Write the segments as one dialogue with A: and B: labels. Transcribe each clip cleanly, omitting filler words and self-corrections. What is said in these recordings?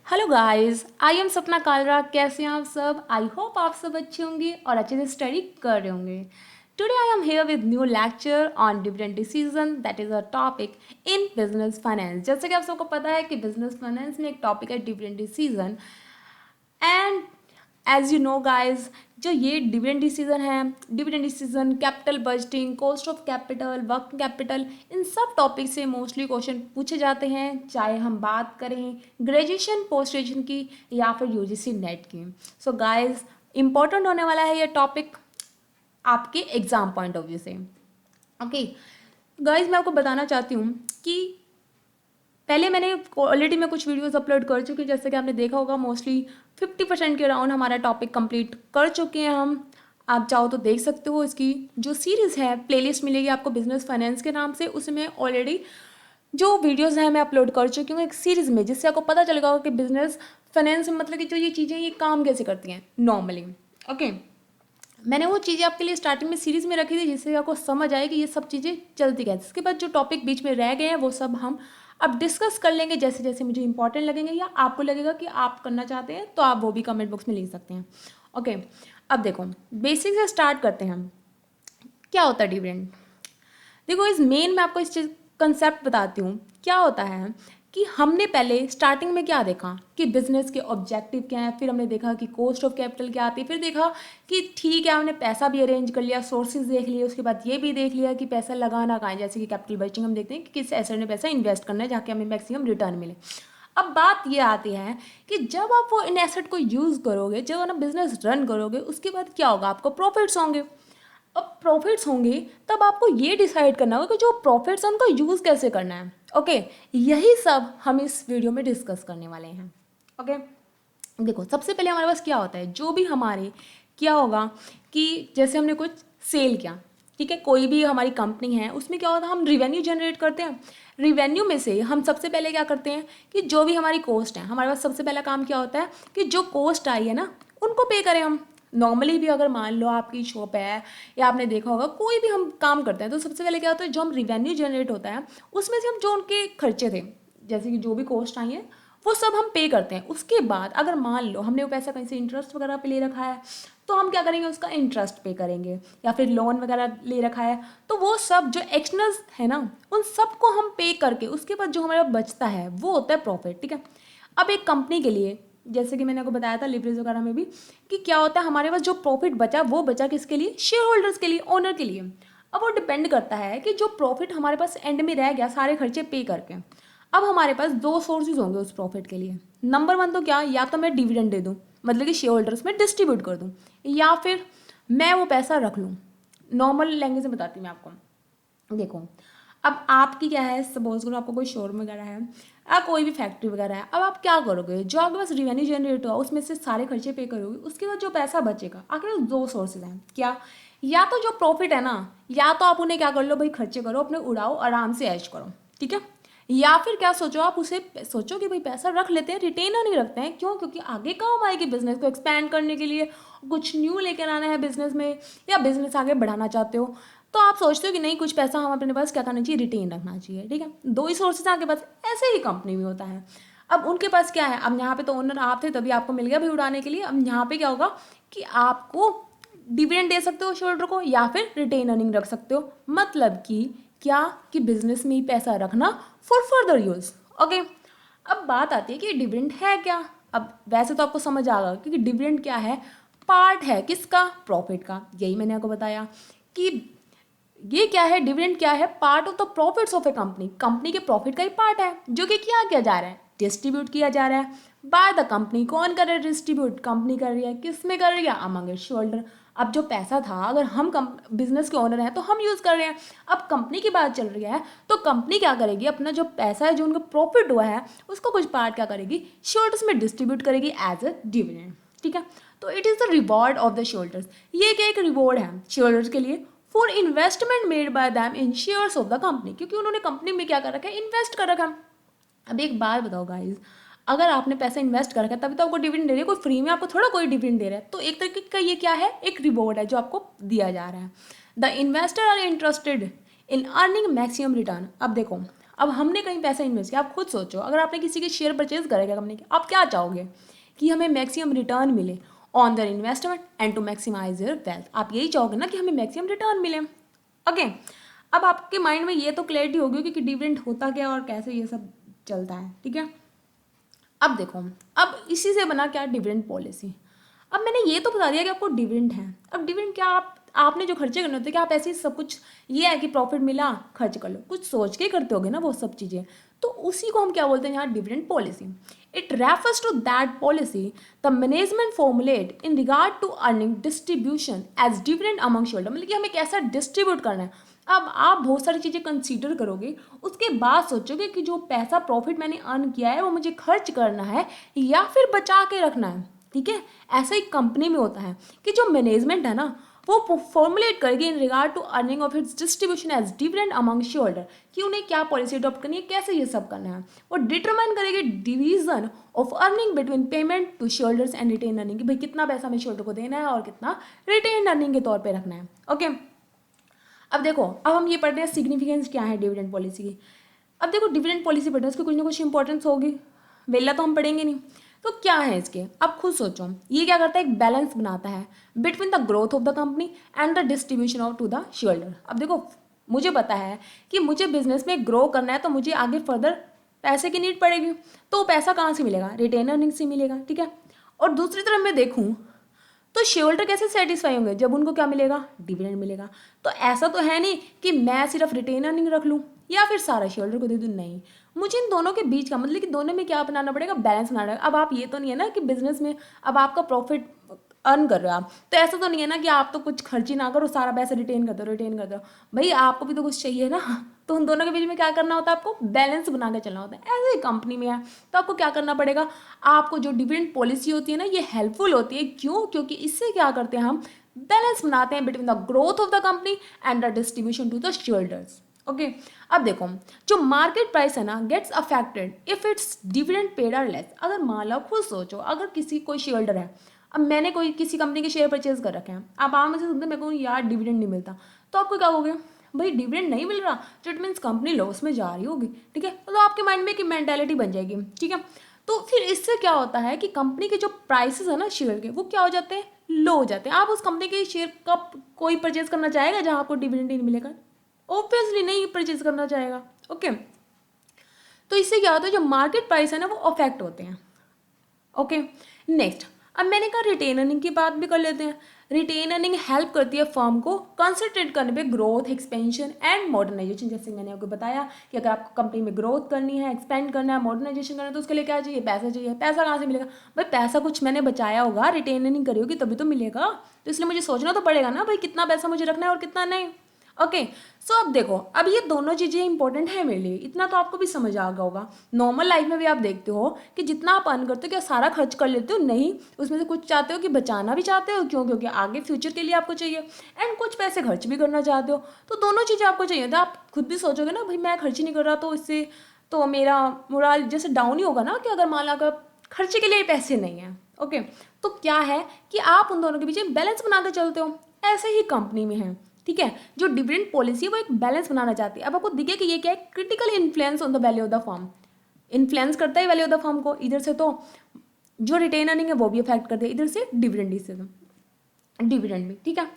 A: Hello guys, I am सपना कालरा। कैसे हैं आप सब? आई होप आप सब अच्छे होंगे और अच्छे से स्टडी कर रहे होंगे। Today I am here with new lecture on dividend decision, that is a topic in business finance. जैसे कि आप सबको पता है कि बिजनेस फाइनेंस में एक टॉपिक है dividend decision. And as you know guys, जो ये डिविडेंड डिसीजन है, dividend decision, capital budgeting, cost of capital, working capital, इन सब टॉपिक से मोस्टली क्वेश्चन पूछे जाते हैं, चाहे हम बात करें ग्रेजुएशन, पोस्ट ग्रेजुएशन की या फिर यूजीसी नेट की। सो गाइज, इंपॉर्टेंट होने वाला है ये टॉपिक आपके एग्जाम पॉइंट ऑफ व्यू से। ओके गाइज, मैं आपको बताना चाहती हूँ कि पहले मैंने ऑलरेडी मैं कुछ वीडियोस अपलोड कर चुकी हूँ, जैसे कि आपने देखा होगा मोस्टली 50% के अराउंड हमारा टॉपिक कंप्लीट कर चुके हैं हम। आप चाहो तो देख सकते हो, इसकी जो सीरीज़ है प्लेलिस्ट मिलेगी आपको बिजनेस फाइनेंस के नाम से, उसमें ऑलरेडी जो वीडियोस हैं मैं अपलोड कर चुकी हूँ एक सीरीज़ में, जिससे आपको पता चलेगा कि बिजनेस फाइनेंस में मतलब कि जो ये चीज़ें ये काम कैसे करती हैं नॉर्मली। ओके, मैंने वो चीज़ें आपके लिए स्टार्टिंग में सीरीज़ में रखी थी जिससे आपको समझ आए कि ये सब चीज़ें चलती कैसे। इसके बाद जो टॉपिक बीच में रह गए हैं वो सब हम अब डिस्कस कर लेंगे जैसे जैसे मुझे इंपॉर्टेंट लगेंगे या आपको लगेगा कि आप करना चाहते हैं, तो आप वो भी कमेंट बॉक्स में लिख सकते हैं। ओके, अब देखो बेसिक से स्टार्ट करते हैं हम। क्या होता है डिविडेंड? देखो इस मेन मैं आपको इस चीज़ कंसेप्ट बताती हूँ। क्या होता है कि हमने पहले स्टार्टिंग में क्या देखा कि बिजनेस के ऑब्जेक्टिव क्या हैं, फिर हमने देखा कि कॉस्ट ऑफ कैपिटल क्या आती है, फिर देखा कि ठीक है हमने पैसा भी अरेंज कर लिया, सोर्सेज देख लिए, उसके बाद ये भी देख लिया कि पैसा लगाना कहाँ है। जैसे कि कैपिटल बजटिंग हम देखते हैं कि किस एसेट में पैसा इन्वेस्ट करना है जाके हमें मैक्सिमम रिटर्न मिले। अब बात ये आती है कि जब आप वो इन एसेट को यूज़ करोगे, जब अपना बिजनेस रन करोगे, उसके बाद क्या होगा, आपको प्रॉफिट्स होंगे। अब प्रॉफिट्स होंगे तब आपको ये डिसाइड करना होगा कि जो प्रॉफिट्स हैं उनको यूज़ कैसे करना है। ओके, यही सब हम इस वीडियो में डिस्कस करने वाले हैं। ओके, देखो सबसे पहले हमारे पास क्या होता है, जो भी हमारे क्या होगा कि जैसे हमने कुछ सेल किया, ठीक है, कोई भी हमारी कंपनी है, उसमें क्या होता है हम रिवेन्यू जनरेट करते हैं। रिवेन्यू में से हम सबसे पहले क्या करते हैं कि जो भी हमारी कॉस्ट है, हमारे पास सबसे पहला काम क्या होता है कि जो कॉस्ट आई है ना उनको पे करें हम। नॉर्मली भी अगर मान लो आपकी शॉप है या आपने देखा होगा कोई भी हम काम करते हैं, तो सबसे पहले क्या होता है जो हम रिवेन्यू जनरेट होता है उसमें से हम जो उनके खर्चे थे, जैसे कि जो भी कॉस्ट आई है वो सब हम पे करते हैं। उसके बाद अगर मान लो हमने वो पैसा कहीं से इंटरेस्ट वगैरह पे ले रखा है, तो हम क्या करेंगे उसका इंटरेस्ट पे करेंगे, या फिर लोन वगैरह ले रखा है तो वो सब जो एक्सटर्नल्स है ना उन सबको हम पे करके उसके बाद जो हमारा बचता है वो होता है प्रॉफिट। ठीक है, अब एक कंपनी के लिए जैसे कि मैंने आपको बताया था लिवरेज वगैरह में भी कि क्या होता है हमारे पास जो प्रॉफिट बचा वो बचा किसके लिए, शेयर होल्डर्स के लिए, ओनर के लिए। अब वो डिपेंड करता है कि जो प्रॉफिट हमारे पास एंड में रह गया सारे खर्चे पे करके, अब हमारे पास दो सोर्सेज होंगे उस प्रॉफिट के लिए। नंबर वन तो क्या, या तो मैं डिविडेंड दे दूँ, मतलब कि शेयर होल्डर्स में डिस्ट्रीब्यूट कर दूँ, या फिर मैं वो पैसा रख लूँ। नॉर्मल लैंग्वेज में बताती हूँ मैं आपको। देखो अब आपकी क्या है, सपोज करो आपको कोई शोरूम वगैरह है या कोई भी फैक्ट्री वगैरह है, अब आप क्या करोगे, जो आपके पास रिवेन्यू जनरेट हुआ उसमें से सारे खर्चे पे करोगे, उसके बाद जो पैसा बचेगा आपके पास दो सोर्सेज हैं। क्या, या तो जो प्रॉफिट है ना, या तो आप उन्हें क्या कर लो भाई, खर्चे करो अपने, उड़ाओ, आराम से ऐश करो। ठीक है, या फिर क्या सोचो, आप उसे सोचो कि भाई पैसा रख लेते हैं, रिटेनर नहीं रखते हैं। क्यों? क्योंकि आगे काम आएगी बिजनेस को एक्सपैंड करने के लिए, कुछ न्यू लेकर आना है बिजनेस में, या बिजनेस आगे बढ़ाना चाहते हो, तो आप सोचते हो कि नहीं कुछ पैसा हम अपने पास क्या करना चाहिए, रिटेन रखना चाहिए। ठीक है, दो ही सोर्सेज आपके पास, ऐसे ही कंपनी में होता है। अब उनके पास क्या है, अब यहाँ पे तो ओनर आप थे तभी आपको मिल गया भाई उड़ाने के लिए। अब यहाँ पे क्या होगा कि आपको डिविडेंड दे सकते हो शेयरहोल्डर को, या फिर रिटेन अर्निंग रख सकते हो। मतलब कि क्या कि बिजनेस में ही पैसा रखना फॉर फर्दर यूज। ओके, अब बात आती है कि डिविडेंड है क्या। अब वैसे तो आपको समझ आ गया क्योंकि डिविडेंड क्या है, पार्ट है किसका, प्रॉफिट का। यही मैंने आपको बताया कि ये क्या है, डिविडेंड क्या है, part of the profits of A company, company के प्रॉफिट का ही पार्ट है जो कि क्या किया जा रहा है, डिस्ट्रीब्यूट किया जा रहा है बाय द कंपनी। कौन कर रहा है डिस्ट्रीब्यूट, कंपनी कर रही है। किस में कर रही है, अमंग इट्स शेयरहोल्डर। अब जो पैसा था अगर हम बिजनेस के ओनर हैं तो हम यूज़ कर रहे हैं, अब कंपनी की बात चल रही है तो कंपनी क्या करेगी, अपना जो पैसा है जो उनका प्रॉफिट हुआ है उसको कुछ पार्ट क्या करेगी, शेयरहोल्डर्स में डिस्ट्रीब्यूट करेगी एज अ डिविडेंड। ठीक है, तो it is the reward of the shareholders. ये क्या एक रिवॉर्ड है शेयरहोल्डर्स के लिए for investment made by them in shares of the company, क्योंकि उन्होंने कंपनी में क्या कर रखा है, इन्वेस्ट कर रखा है। अब एक बात बताओ गाइज, अगर आपने पैसा इन्वेस्ट कर रखा है तभी तो आपको डिविडेंड दे रही है, कोई फ्री में आपको थोड़ा कोई डिविडेंड दे रहा है। तो एक तरीके का ये क्या है, एक रिवॉर्ड है जो आपको दिया जा रहा है। The investor are interested in earning maximum return. अब देखो अब हमने कहीं पैसा इन्वेस्ट किया, आप खुद सोचो, अगर आपने किसी के शेयर परचेज करेगा कंपनी के, आप क्या चाहोगे कि हमें मैक्सिमम रिटर्न मिले on their investment and to maximise your wealth. आप यही चाहोगे ना कि हमें मैक्सिमम रिटर्न मिले। ओके, अब आपके माइंड में ये तो क्लैरिटी होगी कि डिविडेंड होता क्या और कैसे ये सब चलता है, ठीक है। अब देखो, अब इसी से बना क्या, डिविडेंड पॉलिसी। अब मैंने ये तो बता दिया कि आपको डिविडेंड है। अब डिविडेंड क्या, आपने जो खर्चे करने होते हैं, क्या आप ऐसे ही सब कुछ, ये है कि प्रॉफिट मिला खर्च कर लो, कुछ सोच के करते होगे ना वो सब चीज़ें, तो उसी को हम क्या बोलते हैं यहाँ, dividend policy. It refers to that policy the management formulate in regard to earning distribution as dividend among shareholder, मतलब कि हमें कैसा डिस्ट्रीब्यूट करना है। अब आप बहुत सारी चीज़ें कंसीडर करोगे, उसके बाद सोचोगे कि जो पैसा प्रॉफिट मैंने अर्न किया है वो मुझे खर्च करना है या फिर बचा के रखना है, ठीक है। ऐसा ही कंपनी में होता है कि जो मैनेजमेंट है ना, वो फॉर्मुलेट करेगी in regard to earning of its distribution as dividend among share holder, कि उन्हें क्या पॉलिसी अडॉप्ट करनी है, कैसे ये सब करना है। वो डिटरमाइन करेगी division of earning between payment to share holders and retain earning, कि भाई कितना पैसा हमें शेयर होल्डर को देना है और कितना रिटेन अर्निंग के तौर पर रखना है। ओके, अब देखो, अब हम ये पढ़ते हैं सिग्निफिकेंस क्या है डिविडेंड पॉलिसी की। अब देखो, डिविडेंड पॉलिसी पढ़ते हैं, उसकी कुछ ना कुछ इंपॉर्टेंस होगी, वेला तो हम पढ़ेंगे नहीं। तो क्या है इसके, आप खुद सोचो। ये क्या करता है, एक बैलेंस बनाता है between the growth of the company and the distribution of to the share holder. अब देखो, मुझे पता है कि मुझे बिजनेस में ग्रो करना है, तो मुझे आगे फर्दर पैसे की नीड पड़ेगी, तो पैसा कहाँ से मिलेगा, रिटेन अर्निंग से मिलेगा, ठीक है। और दूसरी तरफ मैं देखूँ तो शेयर होल्डर कैसे सेटिस्फाई होंगे, जब उनको क्या मिलेगा, डिविडेंड मिलेगा। तो ऐसा तो है नहीं कि मैं सिर्फ रिटेन अर्निंग रख लूँ या फिर सारा शेयर होल्डर को दे दूँ, नहीं, मुझे इन दोनों के बीच का, मतलब कि दोनों में क्या बनाना पड़ेगा, बैलेंस बनाना पड़ेगा। अब आप ये तो नहीं है ना कि बिजनेस में अब आपका प्रॉफिट अर्न कर रहे हो आप, तो ऐसा तो नहीं है ना कि आप तो कुछ खर्च ही ना करो, सारा पैसा रिटेन कर दो, भाई आपको भी तो कुछ चाहिए ना। तो उन दोनों के बीच में क्या करना होता है, आपको बैलेंस बना के चलना होता है। ऐसे ही कंपनी में है, तो आपको क्या करना पड़ेगा, आपको जो डिविडेंड पॉलिसी होती है ना, ये हेल्पफुल होती है। क्यों, क्योंकि इससे क्या करते हैं हम, बैलेंस बनाते हैं between the growth of the company and the distribution to the share holders. Okay, अब देखो, जो मार्केट प्राइस है ना, gets affected if its dividend paid are less. अगर मान लो, खुद सोचो, अगर किसी कोई शेयर होल्डर है, अब मैंने कोई किसी कंपनी के शेयर परचेज कर रखे हैं, आप आराम से सुनते, मेरे को यार डिविडेंड नहीं मिलता, तो आपको क्या होगे, भाई डिविडेंड नहीं मिल रहा, तो इट मीन्स कंपनी लॉस में जा रही होगी, ठीक है। तो आपके माइंड में एक मेंटालिटी बन जाएगी, ठीक है। तो फिर इससे क्या होता है कि कंपनी के जो प्राइसेस है ना शेयर के, वो क्या हो जाते हैं, लो हो जाते हैं। आप उस कंपनी के शेयर का कोई परचेज करना चाहेगा जहाँ आपको डिविडेंड नहीं मिलेगा, ऑब्वियसली नहीं परचेज करना चाहेगा। ओके, तो इससे क्या होता है, जो मार्केट प्राइस है ना, वो अफेक्ट होते हैं। ओके, नेक्स्ट, अब मैंने कहा रिटेन अर्निंग की बात भी कर लेते हैं। रिटेन अर्निंग हेल्प करती है फर्म को कंसंट्रेट करने पे ग्रोथ, एक्सपेंशन एंड मॉडर्नाइजेशन। जैसे मैंने आपको बताया कि अगर आपको कंपनी में ग्रोथ करनी है, एक्सपेंड करना है, मॉडर्नाइजेशन करना है, तो उसके लिए क्या चाहिए, पैसा चाहिए। पैसा कहाँ से मिलेगा, भाई पैसा कुछ मैंने बचाया होगा, रिटेन अर्निंग करी होगी तभी तो मिलेगा। तो इसलिए मुझे सोचना तो पड़ेगा ना भाई, कितना पैसा मुझे रखना है और कितना नहीं। ओके, सो अब देखो, अब ये दोनों चीज़ें इंपॉर्टेंट है मेरे लिए, इतना तो आपको भी समझ आ गया होगा। नॉर्मल लाइफ में भी आप देखते हो कि जितना आप अर्न करते हो, क्या सारा खर्च कर लेते हो, नहीं, उसमें से कुछ चाहते हो कि बचाना भी चाहते हो, क्यों, क्योंकि आगे फ्यूचर के लिए आपको चाहिए, एंड कुछ पैसे खर्च भी करना चाहते हो। तो दोनों चीज़ें आपको चाहिए, तो आप खुद भी सोचोगे ना, भाई मैं खर्च ही नहीं कर रहा, तो इससे तो मेरा मोराल जैसे डाउन ही होगा ना, कि अगर मान लो अगर खर्चे के लिए पैसे नहीं हैं। ओके, तो क्या है कि आप उन दोनों के बीच बैलेंस बना के चलते हो, ऐसे ही कंपनी में है, ठीक है। जो डिविडेंड पॉलिसी है वो एक बैलेंस बनाना चाहती है। अब आपको दिखे कि ये क्या है, critical influence on the value of the firm, influence करता है वैल्यू ऑफ द फर्म को। इधर से तो जो रिटेन अर्निंग है वो भी अफेक्ट करते हैं, इधर से डिविडेंड से डिविडेंड भी, ठीक है।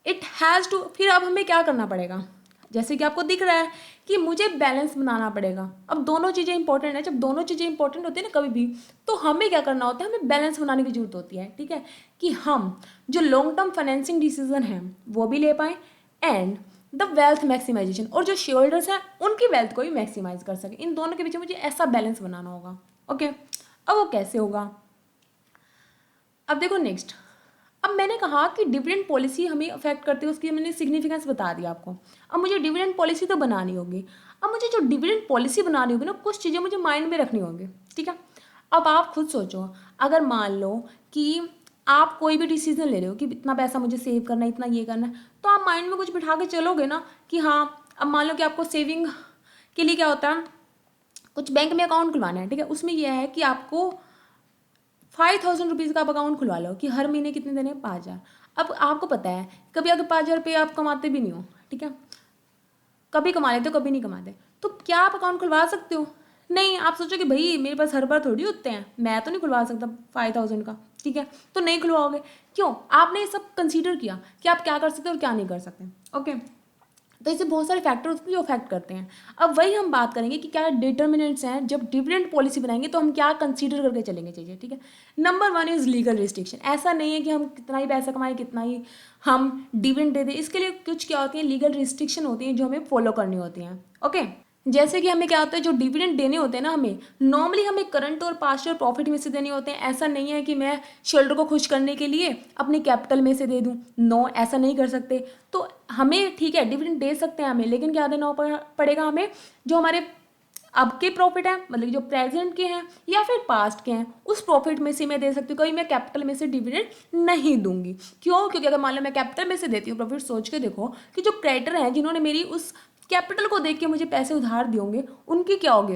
A: इट हैज़ टू, फिर अब हमें क्या करना पड़ेगा, जैसे कि आपको दिख रहा है कि मुझे बैलेंस बनाना पड़ेगा। अब दोनों चीज़ें इंपॉर्टेंट है, जब दोनों चीज़ें इंपॉर्टेंट होती है ना कभी भी, तो हमें क्या करना होता है, हमें बैलेंस बनाने की जरूरत होती है, ठीक है, कि हम जो लॉन्ग टर्म फाइनेंसिंग डिसीजन है वो भी ले पाएँ एंड द वेल्थ मैक्सिमाइजेशन, और जो शेयर होल्डर्स हैं उनकी वेल्थ को भी मैक्सिमाइज कर सके। इन दोनों के बीच मुझे ऐसा बैलेंस बनाना होगा। ओके, अब वो कैसे होगा, अब देखो नेक्स्ट, अब मैंने कहा कि डिविडेंड पॉलिसी हमें अफेक्ट करती है, उसकी मैंने सिग्निफिकेंस बता दिया आपको। अब मुझे डिविडेंड पॉलिसी तो बनानी होगी। अब मुझे जो डिविडेंड पॉलिसी बनानी होगी ना, कुछ चीज़ें मुझे माइंड में रखनी होंगी, ठीक है। अब आप खुद सोचो, अगर मान लो कि आप कोई भी डिसीजन ले रहे हो कि इतना पैसा मुझे सेव करना है, इतना ये करना है, तो आप माइंड में कुछ बिठा के चलोगे ना कि हाँ, अब मान लो कि आपको सेविंग के लिए क्या होता है, कुछ बैंक में अकाउंट खुलवाना है, ठीक है। उसमें यह है कि आपको 5,000 रुपीज़ का आप अकाउंट खुलवा लो कि हर महीने कितने देने, 5,000। अब आपको पता है कभी अगर 5,000 रुपये आप कमाते भी नहीं हो, ठीक है, कभी कमा लेते हो कभी नहीं कमाते, तो क्या आप अकाउंट खुलवा सकते हो? नहीं। आप सोचो कि भाई मेरे पास हर बार थोड़ी होते हैं, मैं तो नहीं खुलवा सकता 5000 का, ठीक है, तो नहीं खुलवाओगे। क्यों? आपने ये सब कंसीडर किया कि आप क्या कर सकते हो और क्या नहीं कर सकते। ओके, तो इससे बहुत सारे फैक्टर होते हैं जो अफेक्ट करते हैं। अब वही हम बात करेंगे कि क्या डिटर्मिनेंट्स हैं, जब डिविडेंड पॉलिसी बनाएंगे तो हम क्या कंसीडर करके चलेंगे चीज़ें, ठीक है। Number 1 is legal restriction. ऐसा नहीं है कि हम कितना ही पैसा कमाएं, कितना ही हम डिविडेंड दे दें, इसके लिए कुछ क्या होती है, लीगल रिस्ट्रिक्शन होती हैं जो हमें फॉलो करनी होती हैं। ओके, जैसे कि हमें क्या होता है, जो डिविडेंड देने होते हैं ना, हमें नॉर्मली हमें करंट और पास्ट ईयर प्रॉफिट में से देने होते हैं। ऐसा नहीं है कि मैं शेयरहोल्डर को खुश करने के लिए अपने कैपिटल में से दे दूं। नो, ऐसा नहीं कर सकते। तो हमें ठीक है डिविडेंड दे सकते हैं हमें, लेकिन क्या देना पड़ेगा हमें, जो हमारे अब के प्रॉफिट है, मतलब जो प्रेजेंट के हैं या फिर पास्ट के हैं, उस प्रॉफिट में से मैं दे सकती हूँ। कभी मैं कैपिटल में से डिविडेंड नहीं दूंगी। क्यों? क्योंकि अगर मान लो मैं कैपिटल में से देती हूँ प्रॉफिट, सोच के देखो कि जो क्रेडिटर हैं जिन्होंने मेरी उस कैपिटल को देख के मुझे पैसे उधार दिए होंगे, उनकी क्या होगी,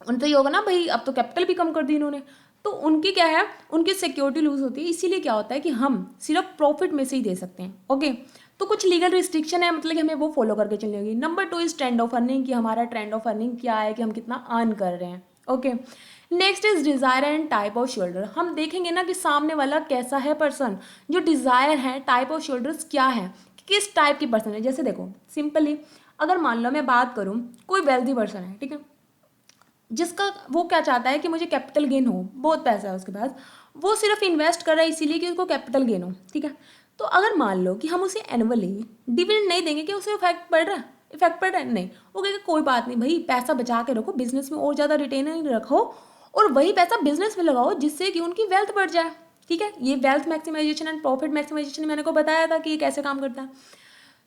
A: उन तो ये होगा ना भाई अब तो कैपिटल भी कम कर दी इन्होंने, तो उनकी क्या है, उनकी सिक्योरिटी लूज होती है। इसीलिए क्या होता है कि हम सिर्फ प्रॉफिट में से ही दे सकते हैं। ओके, तो कुछ लीगल रिस्ट्रिक्शन है, मतलब कि हमें वो फॉलो करके चलनी होगी। Number 2 is trend of earning, कि हमारा ट्रेंड ऑफ अर्निंग क्या है, कि हम कितना अर्न कर रहे हैं। Okay, next is desire and type off shoulder. हम देखेंगे ना कि सामने वाला कैसा है पर्सन, जो डिजायर है, टाइप ऑफ शोल्डर्स क्या है, किस टाइप की पर्सन है। जैसे देखो सिंपली, अगर मान लो मैं बात करूँ, कोई वेल्दी पर्सन है, ठीक है, जिसका वो क्या चाहता है कि मुझे कैपिटल गेन हो, बहुत पैसा है उसके पास, वो सिर्फ इन्वेस्ट कर रहा है इसीलिए कि उसको कैपिटल गेन हो, ठीक है। तो अगर मान लो कि हम उसे एनुअली डिविडेंड नहीं देंगे, कि उसे इफेक्ट पड़ रहा है, इफेक्ट पड़ रहा है, नहीं, वो कहेगा कोई बात नहीं भाई, पैसा बचा के रखो, बिजनेस में और ज़्यादा रिटेन रखो और वही पैसा बिजनेस में लगाओ जिससे कि उनकी वेल्थ बढ़ जाए, ठीक है। ये wealth maximisation and profit maximisation मैंने को बताया था कि ये कैसे काम करता है।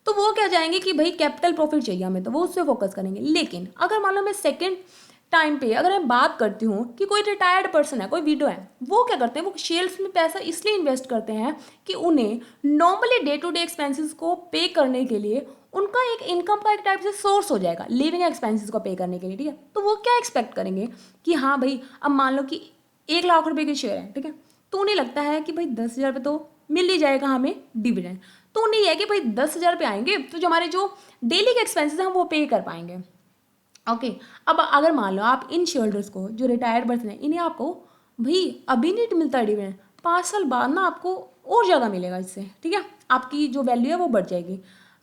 A: तो वो क्या जाएंगे कि भाई कैपिटल प्रॉफिट चाहिए हमें, तो वो उस पर फोकस करेंगे। लेकिन अगर मान लो मैं सेकंड टाइम पे अगर मैं बात करती हूँ कि कोई रिटायर्ड पर्सन है, कोई विडो है, वो क्या करते हैं, वो शेयर्स में पैसा इसलिए इन्वेस्ट करते हैं कि उन्हें normally day to day expenses को पे करने के लिए उनका एक इनकम का एक टाइप से सोर्स हो जाएगा, लिविंग एक्सपेंसेस को पे करने के लिए, ठीक है। तो वो क्या एक्सपेक्ट करेंगे कि हाँ भाई, अब मान लो कि 1 लाख रुपए के शेयर है, ठीक है, तो उन्हें लगता है कि भाई 10,000 रुपये तो मिल ही जाएगा हमें डिविडेंड। तो उन्हें यह है कि भाई 10,000 रुपये आएंगे तो जो हमारे जो डेली के एक्सपेंसेस हैं वो पे कर पाएंगे। ओके, अब अगर मान लो आप इन शेयरहोल्डर्स को, जो रिटायर्ड पर्सन है, इन्हें आपको भाई अभी नहीं मिलता डिविडेंड, 5 साल बाद ना आपको और ज़्यादा मिलेगा इससे, ठीक है, आपकी जो वैल्यू है वो बढ़ जाएगी।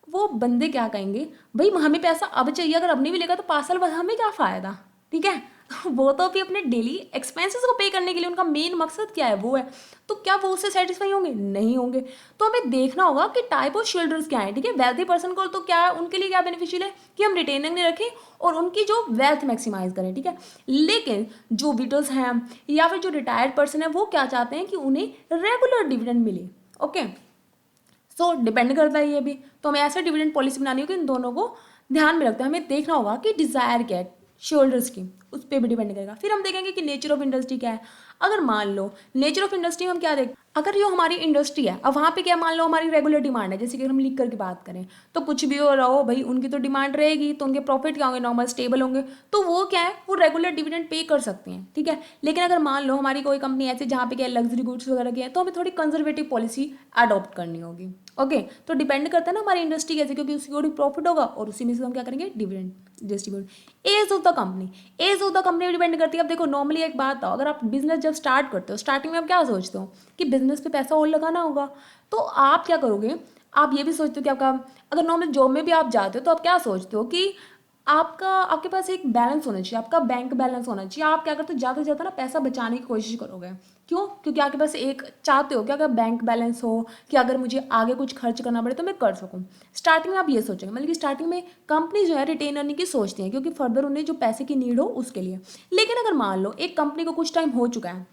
A: वो बंदे क्या कहेंगे, भाई हमें पैसा अब चाहिए, अगर अब नहीं मिलेगा तो 5 साल बाद हमें क्या फ़ायदा, ठीक है। वो तो अभी अपने डेली एक्सपेंसेस को पे करने के लिए उनका मेन मकसद क्या है, वो है, तो क्या वो उससे सेटिस्फाई होंगे? नहीं होंगे। तो हमें देखना होगा कि टाइप ऑफ शेयरहोल्डर्स क्या है, ठीक है। वेल्थी पर्सन को तो क्या है, उनके लिए क्या बेनिफिशियल है कि हम रिटेनिंग में रखें और उनकी जो वेल्थ मैक्सिमाइज करें, ठीक है। लेकिन जो विडोज हैं या फिर जो रिटायर्ड पर्सन है, वो क्या चाहते हैं कि उन्हें रेगुलर डिविडेंड मिले। ओके, सो डिपेंड करता है ये भी, तो हमें ऐसा डिविडेंड पॉलिसी बनानी होगी, इन दोनों को ध्यान में रखते हैं। हमें देखना होगा कि डिज़ायर क्या है शोल्डर्स की, उस पर भी डिपेंड करेगा। फिर हम देखेंगे कि नेचर ऑफ इंडस्ट्री क्या है। अगर मान लो नेचर ऑफ इंडस्ट्री में हम क्या देख, अगर जो हमारी इंडस्ट्री है, अब वहाँ पे क्या मान लो हमारी रेगुलर डिमांड है, जैसे कि हम लिख करके बात करें, तो कुछ भी हो रहा हो भाई, उनकी तो डिमांड रहेगी, तो उनके प्रॉफिट क्या होंगे, नॉर्मल स्टेबल होंगे, तो वो क्या है, वो रेगुलर डिविडेंड पे कर सकते हैं, ठीक है। लेकिन अगर मान लो हमारी कोई कंपनी ऐसी जहाँ पे क्या लग्जरी गुड्स वगैरह की है, तो हमें थोड़ी कंजर्वेटिव पॉलिसी अडॉप्ट करनी होगी। ओके, तो डिपेंड करता है ना हमारी इंडस्ट्री कैसे, क्योंकि उसकी थोड़ी प्रॉफिट होगा और उसी में से हम क्या करेंगे, dividend distribute. Age of the company, age of the company depend करती है। अब देखो नॉर्मली एक बात था, अगर आप बिजनेस जब स्टार्ट करते हो, स्टार्टिंग में आप क्या सोचते हो कि बिजनेस पे पैसा और लगाना होगा, तो आप क्या करोगे, आप ये भी सोचते हो कि आपका, अगर नॉर्मल जॉब में भी आप जाते हो तो आप क्या सोचते हो कि आपके पास एक बैलेंस होना चाहिए, आपका बैंक बैलेंस होना चाहिए। आप क्या करते हो, ज़्यादा से ज़्यादा ना पैसा बचाने की कोशिश करोगे। क्यों? क्योंकि आपके पास एक चाहते हो कि अगर बैंक बैलेंस हो, कि अगर मुझे आगे कुछ खर्च करना पड़े तो मैं कर सकूं। स्टार्टिंग में आप ये सोचेंगे, मतलब कि स्टार्टिंग में कंपनी जो है रिटेन अर्निंग की सोचती है, क्योंकि फर्दर उन्हें जो पैसे की नीड हो उसके लिए। लेकिन अगर मान लो एक कंपनी को कुछ टाइम हो चुका है,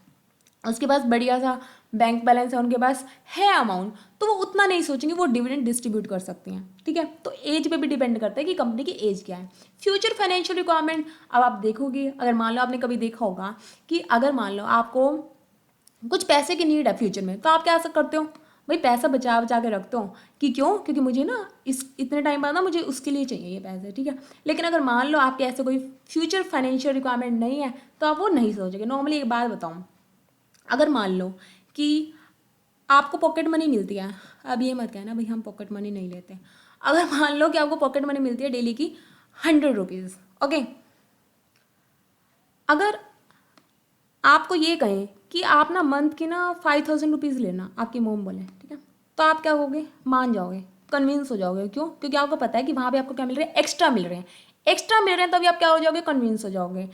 A: उसके पास बढ़िया सा बैंक बैलेंस है, उनके पास है अमाउंट, तो वो उतना नहीं सोचेंगे, वो डिविडेंड डिस्ट्रीब्यूट कर सकती हैं, ठीक है। तो एज पे भी डिपेंड करता है कि कंपनी की एज क्या है। फ्यूचर फाइनेंशियल रिक्वायरमेंट, अब आप देखोगे, अगर मान लो आपने कभी देखा होगा कि अगर मान लो आपको कुछ पैसे की नीड है फ्यूचर में, तो आप क्या करते हो, भाई पैसा बचा बचा के रखते हो, कि क्यों, क्योंकि मुझे ना इस इतने टाइम बाद ना मुझे उसके लिए चाहिए ये पैसे, ठीक है। लेकिन अगर मान लो आपके ऐसे कोई फ्यूचर फाइनेंशियल रिक्वायरमेंट नहीं है, तो आप वो नहीं सोचोगे। नॉर्मली एक बात बताऊँ, अगर मान लो कि आपको पॉकेट मनी मिलती है, अब ये मत कहना भाई हम पॉकेट मनी नहीं लेते, अगर मान लो कि आपको पॉकेट मनी मिलती है डेली की 100 रुपीज़। ओके, अगर आपको ये कहें कि आप ना मंथ की ना 5,000 रुपीज़ लेना, आपकी मोम बोले, ठीक है, तो आप क्या कहोगे? मान जाओगे, कन्विंस हो जाओगे। क्यों? क्योंकि आपको पता है कि वहाँ पे आपको क्या मिल रहा है, एक्स्ट्रा मिल रहे हैं, एक्स्ट्रा मिल रहे हैं, तभी आप क्या हो जाओगे, कन्विंस हो जाओगे।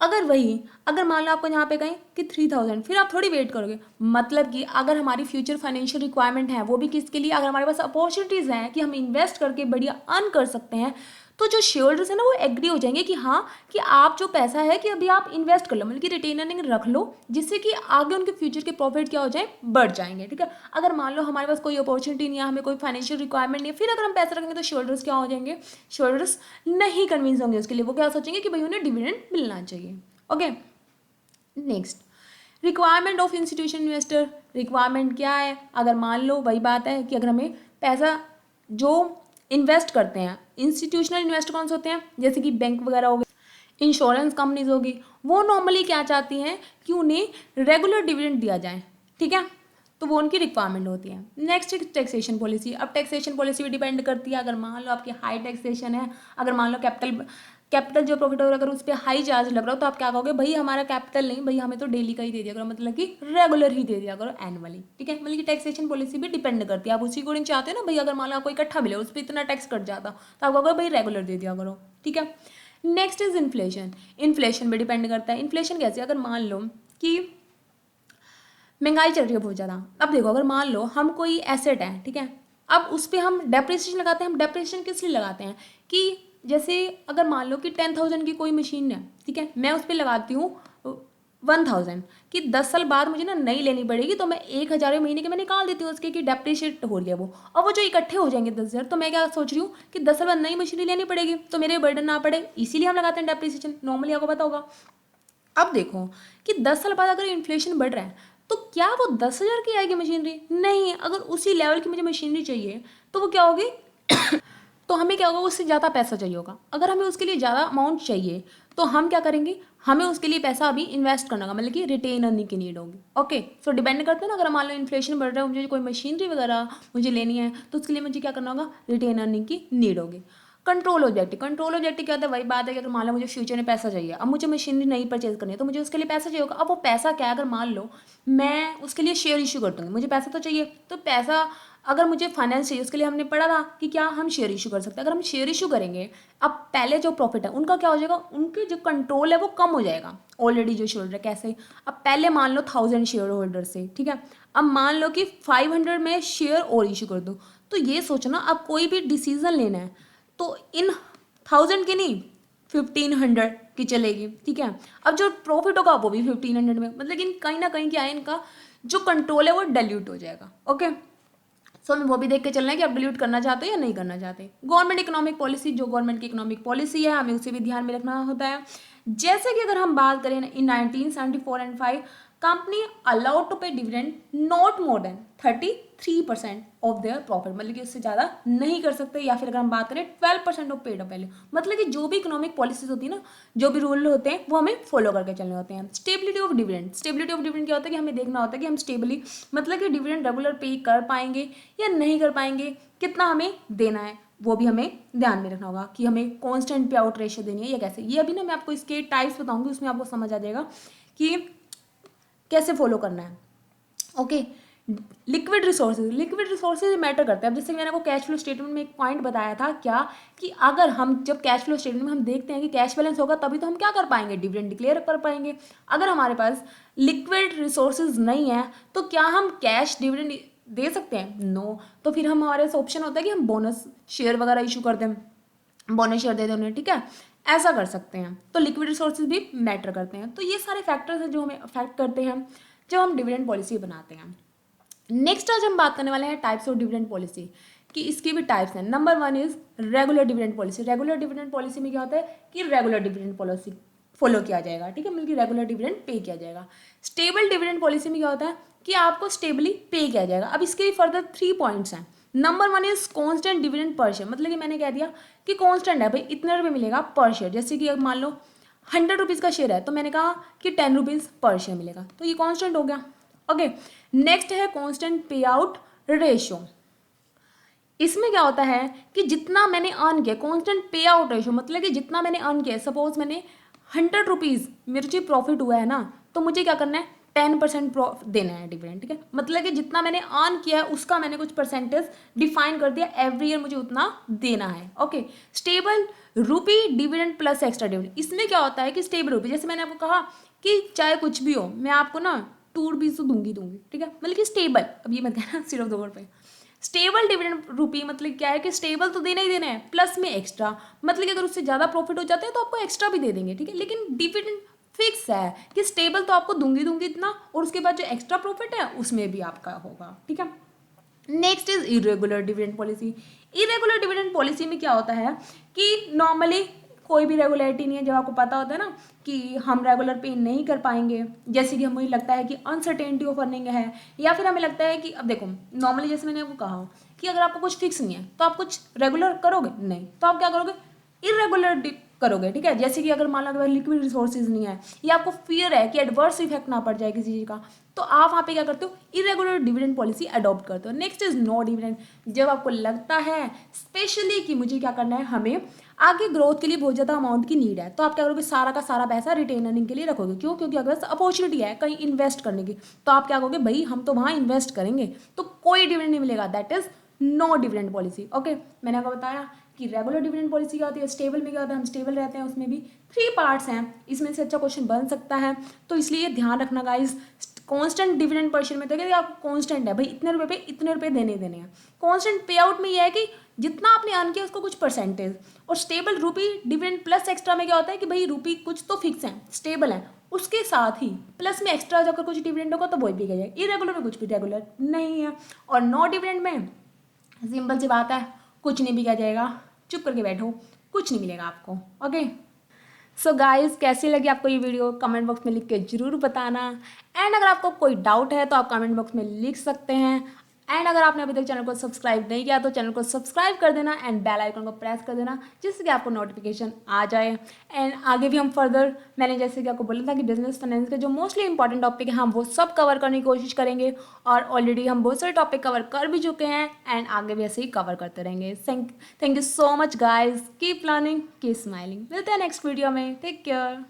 A: अगर मान लो आपको यहाँ पे कहें कि 3,000, फिर आप थोड़ी वेट करोगे। मतलब कि अगर हमारी फ्यूचर फाइनेंशियल रिक्वायरमेंट है, वो भी किसके लिए, अगर हमारे पास अपॉर्चुनिटीज़ हैं कि हम इन्वेस्ट करके बढ़िया अर्न कर सकते हैं, तो जो शेयर होल्डर्स है ना वो एग्री हो जाएंगे कि हाँ, कि आप जो पैसा है कि अभी आप इन्वेस्ट कर लो, मतलब कि रिटेन अर्निंग रख लो, जिससे कि आगे उनके फ्यूचर के प्रॉफिट क्या हो जाए, बढ़ जाएंगे। ठीक है, अगर मान लो हमारे पास कोई अपॉर्चुनिटी नहीं है, हमें कोई फाइनेंशियल रिक्वायरमेंट नहीं है, फिर अगर हम पैसा रखेंगे तो शेयर होल्डर्स क्या हो जाएंगे, शेयर होल्डर्स नहीं कन्विंस होंगे उसके लिए, वो क्या सोचेंगे कि भाई उन्हें डिविडेंड मिलना चाहिए। Okay, next, requirement of institution investor. Requirement क्या है? अगर मान लो वही बात है कि अगर हमें पैसा जो इन्वेस्ट करते हैं, इंस्टीट्यूशनल इन्वेस्टर कौन से होते हैं, जैसे कि बैंक वगैरह हो गए, इंश्योरेंस कंपनीज होगी, वो नॉर्मली क्या चाहती हैं कि उन्हें रेगुलर डिविडेंड दिया जाए। ठीक है, तो वो उनकी रिक्वायरमेंट होती है। Next taxation policy. अब टैक्सेशन पॉलिसी भी डिपेंड करती है, अगर मान लो आपकी हाई टैक्सेशन है, अगर मान लो कैपिटल जो प्रॉफिट होगा अगर उस पर हाई चार्ज लग रहा हो, तो आप क्या कहोगे, भाई हमारा कैपिटल नहीं, भाई हमें तो डेली का ही दे दिया करो, मतलब कि रेगुलर ही दे दिया करो, एनुअली। ठीक है, मतलब कि टैक्सेशन पॉलिसी भी डिपेंड करती है, आप उसी अकॉर्डिंग चाहते हो ना, भाई अगर मान लो आपको इकट्ठा मिले उस पर इतना टैक्स कट जाता, तो आप कहोगे भाई रेगुलर दे दिया करो। ठीक है, नेक्स्ट इज इन्फ्लेशन। इन्फ्लेशन भी डिपेंड करता है। इन्फ्लेशन कैसे? अगर मान लो कि महंगाई चल रही है बहुत ज़्यादा, अब देखो अगर मान लो हम कोई एसेट है, ठीक है, अब उस पर हम डेप्रिसिएशन लगाते हैं। हम डेप्रिसिएशन किस लिए लगाते हैं कि जैसे अगर मान लो कि 10,000 की कोई मशीन है, ठीक है, मैं उस पर लगाती हूँ 1,000 कि 10 साल बाद मुझे ना नई लेनी पड़ेगी, तो मैं 1,000 महीने के मैं निकाल देती हूँ उसके कि डेप्रिशिएट हो रही है वो, और वो जो इकट्ठे हो जाएंगे 10,000, तो मैं क्या सोच रही हूँ कि 10 साल बाद नई मशीन लेनी पड़ेगी, तो मेरे बर्डन ना पड़े, इसीलिए हम लगाते हैं डेप्रिसिएशन। नॉर्मली आपको पता होगा। अब देखो कि 10 साल बाद अगर इन्फ्लेशन बढ़ रहा है, तो क्या वो 10,000 की आएगी मशीनरी? नहीं, अगर उसी लेवल की मुझे मशीनरी चाहिए तो वो क्या होगी तो हमें क्या होगा, उससे ज़्यादा पैसा चाहिए होगा। अगर हमें उसके लिए ज़्यादा अमाउंट चाहिए तो हम क्या करेंगे, हमें उसके लिए पैसा अभी इन्वेस्ट करना होगा, मतलब कि रिटेन अर्निंग की नीड होगी। ओके, सो डिपेंड करते हैं ना, अगर मान लो इन्फ्लेशन बढ़ रहा है, मुझे कोई मशीनरी वगैरह मुझे लेनी है, तो उसके लिए मुझे क्या करना होगा, रिटेन अर्निंग की नीड होगी। Control objective. कंट्रोल ऑब्जेक्टिव क्या होता है? वही बात है कि अगर मान लो मुझे फ्यूचर में पैसा चाहिए, अब मुझे मशीनरी नहीं परचेज करनी है, तो मुझे उसके लिए पैसा चाहिए होगा। अब वो पैसा क्या है? अगर मान लो मैं उसके लिए शेयर इशू कर दूंगी, मुझे पैसा तो चाहिए, तो पैसा अगर मुझे फाइनेंस चाहिए, उसके लिए हमने पढ़ा था कि क्या हम शेयर इशू कर सकते हैं। अगर हम शेयर इशू करेंगे, अब पहले जो प्रॉफिट है उनका क्या हो जाएगा, उनके जो कंट्रोल है वो कम हो जाएगा। ऑलरेडी जो शेयर होल्डर, कैसे? अब पहले मान लो 1,000 शेयर होल्डर से, ठीक है, अब मान लो कि 500 में शेयर और इशू कर दो, तो ये सोचना अब कोई भी डिसीजन लेना है तो इन 1,000 की नहीं, 1,500 की चलेगी। ठीक है, अब जो प्रॉफिट होगा वो भी 1,500 में, मतलब कि कहीं ना कहीं क्या है, इनका जो कंट्रोल है वो डाइल्यूट हो जाएगा। ओके, सो हमें वो भी देख के चलना है कि आप डिलीट करना चाहते हो या नहीं करना चाहते। Government economic policy. जो गवर्नमेंट की इकोनॉमिक पॉलिसी है हमें उसे भी ध्यान में रखना होता है। जैसे कि अगर हम बात करें इन 1974 एंड 5, कंपनी अलाउड टू पे dividend not more than 33% of their profit, मतलब कि उससे ज़्यादा नहीं कर सकते। या फिर अगर हम बात करें 12% ऑफ पेड अप वैल्यू, मतलब कि जो भी इकोनॉमिक पॉलिसीज होती है ना, जो भी रूल होते हैं वो हमें फॉलो करके चलने होते हैं। Stability of dividend. Stability of dividend क्या होता है कि हमें देखना होता है कि हम स्टेबली, मतलब कि डिविडेंड रेगुलर पे कर पाएंगे या नहीं कर पाएंगे, कितना हमें देना है वो भी हमें ध्यान में रखना होगा कि हमें कांस्टेंट पे आउट रेशियो देनी है या कैसे। ये अभी ना मैं आपको इसके टाइप्स बताऊंगी, उसमें आपको समझ आ जाएगा कि कैसे फॉलो करना है। Okay, liquid resources. Liquid resources matter करते हैं। अब जैसे मैंने आपको कैश फ्लो स्टेटमेंट में एक पॉइंट बताया था क्या, कि अगर हम जब कैश फ्लो स्टेटमेंट में हम देखते हैं कि कैश बैलेंस होगा तभी तो हम क्या कर पाएंगे, डिविडेंड डिक्लेयर कर पाएंगे। अगर हमारे पास लिक्विड रिसोर्सेज नहीं है तो क्या हम कैश डिविडेंड दे सकते हैं? नो। तो फिर हम हमारे ऑप्शन होता है कि हम बोनस शेयर वगैरह इशू कर दें, बोनस शेयर दे दें उन्हें। ठीक है, ऐसा कर सकते हैं। तो लिक्विड रिसोर्सेज भी मैटर करते हैं। तो ये सारे फैक्टर्स हैं जो हमें अफेक्ट करते हैं जब हम डिविडेंड पॉलिसी बनाते हैं। नेक्स्ट आज हम बात करने वाले हैं टाइप्स ऑफ डिविडेंड पॉलिसी, कि इसकी भी टाइप्स हैं। Number 1 is regular dividend policy. Regular dividend policy में क्या होता है कि रेगुलर डिविडेंड पॉलिसी फॉलो किया जाएगा। ठीक है, मतलब कि रेगुलर डिविडेंड पे किया जाएगा। स्टेबल डिविडेंड पॉलिसी में क्या होता है कि आपको स्टेबली पे किया जाएगा। अब इसके फर्दर 3 पॉइंट्स हैं। Number 1 is constant dividend per share, मतलब कि मैंने कह दिया कि कॉन्स्टेंट है, भाई इतने रुपये मिलेगा पर शेयर। जैसे कि मान लो 100 रुपीज़ का शेयर है तो मैंने कहा कि 10 रुपीज़ पर शेयर मिलेगा, तो ये कॉन्स्टेंट हो गया। ओके, नेक्स्ट है कांस्टेंट पे आउट रेशियो। इसमें क्या होता है कि जितना मैंने अर्न किया, कांस्टेंट पे आउट रेशो, मतलब कि जितना मैंने अर्न किया, सपोज मैंने 100 रुपीज़ मेरे जो प्रॉफिट हुआ है ना, तो मुझे क्या करना है 10% देना है डिविडेंड, ठीक है। मतलब कि जितना मैंने अर्न किया है उसका मैंने कुछ परसेंटेज डिफाइन कर दिया, एवरी ईयर मुझे उतना देना है। ओके, स्टेबल रूपी डिविडेंड प्लस एक्स्ट्रा डिविडेंड, इसमें क्या होता है कि स्टेबल रूपी, जैसे मैंने आपको कहा कि चाहे कुछ भी हो मैं आपको ना 2 रुपीज़ तो दूंगी, ठीक है, मतलब कि स्टेबल, अब ये मत कहना सिर्फ 2 रुपये। स्टेबल डिविडेंड रूपी मतलब क्या है कि स्टेबल तो देना ही देना है, प्लस में एक्स्ट्रा, मतलब कि अगर उससे ज़्यादा प्रॉफिट हो जाता है तो आपको एक्स्ट्रा भी दे देंगे, ठीक है। लेकिन डिविडेंड फिक्स है कि स्टेबल तो आपको दूंगी इतना, और उसके बाद जो एक्स्ट्रा प्रॉफिट है उसमें भी आपका होगा, ठीक है। Next is irregular dividend policy. Irregular dividend policy में क्या होता है कि नॉर्मली कोई भी रेगुलरिटी नहीं है, जब आपको पता होता है ना कि हम रेगुलर पे नहीं कर पाएंगे, जैसे कि हमें लगता है कि अनसर्टेनिटी ऑफ अर्निंग है, या फिर हमें लगता है कि अब देखो नॉर्मली जैसे मैंने आपको कहा कि अगर आपको कुछ फिक्स नहीं है तो आप कुछ रेगुलर करोगे नहीं, तो आप क्या करोगे इरेगुलर करोगे, ठीक है। जैसे कि अगर मान लो अगर लिक्विड रिसोर्सेज नहीं है या आपको फियर है कि एडवर्स इफेक्ट ना पड़ जाए किसी चीज़ का, तो आप वहाँ पे क्या करते हो इरेगुलर डिविडेंड पॉलिसी अडॉप्ट करते हो। नेक्स्ट इज नो डिविडेंड, जब आपको लगता है स्पेशली कि मुझे क्या करना है, हमें आगे ग्रोथ के लिए बहुत ज़्यादा अमाउंट की नीड है, तो आप क्या करोगे सारा का सारा पैसा रिटेन अर्निंग के लिए रखोगे। क्यों? क्योंकि अगर अपॉर्चुनिटी है कहीं इन्वेस्ट करने की, तो आप क्या करोगे भाई हम तो वहाँ इन्वेस्ट करेंगे, तो कोई डिविडेंड नहीं मिलेगा, that is no dividend policy. Okay, मैंने आपको बताया कि रेगुलर डिविडेंड पॉलिसी क्या होती है, स्टेबल में क्या होता है, हम स्टेबल रहते हैं, उसमें भी 3 पार्ट्स हैं, इसमें से अच्छा क्वेश्चन बन सकता है, तो इसलिए ध्यान रखना guys. Constant dividend per share में तो क्या आपको कांस्टेंट है भाई, इतने रुपए पे इतने रुपए देने ही देने हैं। कांस्टेंट पे आउट में यह है कि जितना आपने अर्न किया उसको कुछ परसेंटेज, और स्टेबल रूपी डिविडेंड प्लस एक्स्ट्रा में क्या होता है कि भाई रूपी कुछ तो फिक्स है स्टेबल है, उसके साथ ही प्लस में एक्स्ट्रा अगर कुछ डिविडेंड होगा तो वही भी गया, इरेगुलर में कुछ भी रेगुलर नहीं है। और नो डिविडेंड में सिंपल सी बात है, कुछ नहीं बिका जाएगा, चुप करके बैठो, कुछ नहीं मिलेगा आपको। ओके, सो गाइस कैसी लगी आपको ये वीडियो कमेंट बॉक्स में लिख के जरूर बताना, एंड अगर आपको कोई डाउट है तो आप कमेंट बॉक्स में लिख सकते हैं, एंड अगर आपने अभी तक चैनल को सब्सक्राइब नहीं किया तो चैनल को सब्सक्राइब कर देना एंड बेल आइकन को प्रेस कर देना, जिससे कि आपको नोटिफिकेशन आ जाए। एंड आगे भी हम फर्दर, मैंने जैसे कि आपको बोला था कि बिजनेस फाइनेंस के जो मोस्टली इंपॉर्टेंट टॉपिक है हम वो सब कवर करने की कोशिश करेंगे, और ऑलरेडी हम बहुत सारे टॉपिक कवर कर भी चुके हैं एंड आगे भी ऐसे ही कवर करते रहेंगे। Thank you so much guys, keep learning keep smiling, मिलते हैं नेक्स्ट वीडियो में, टेक केयर।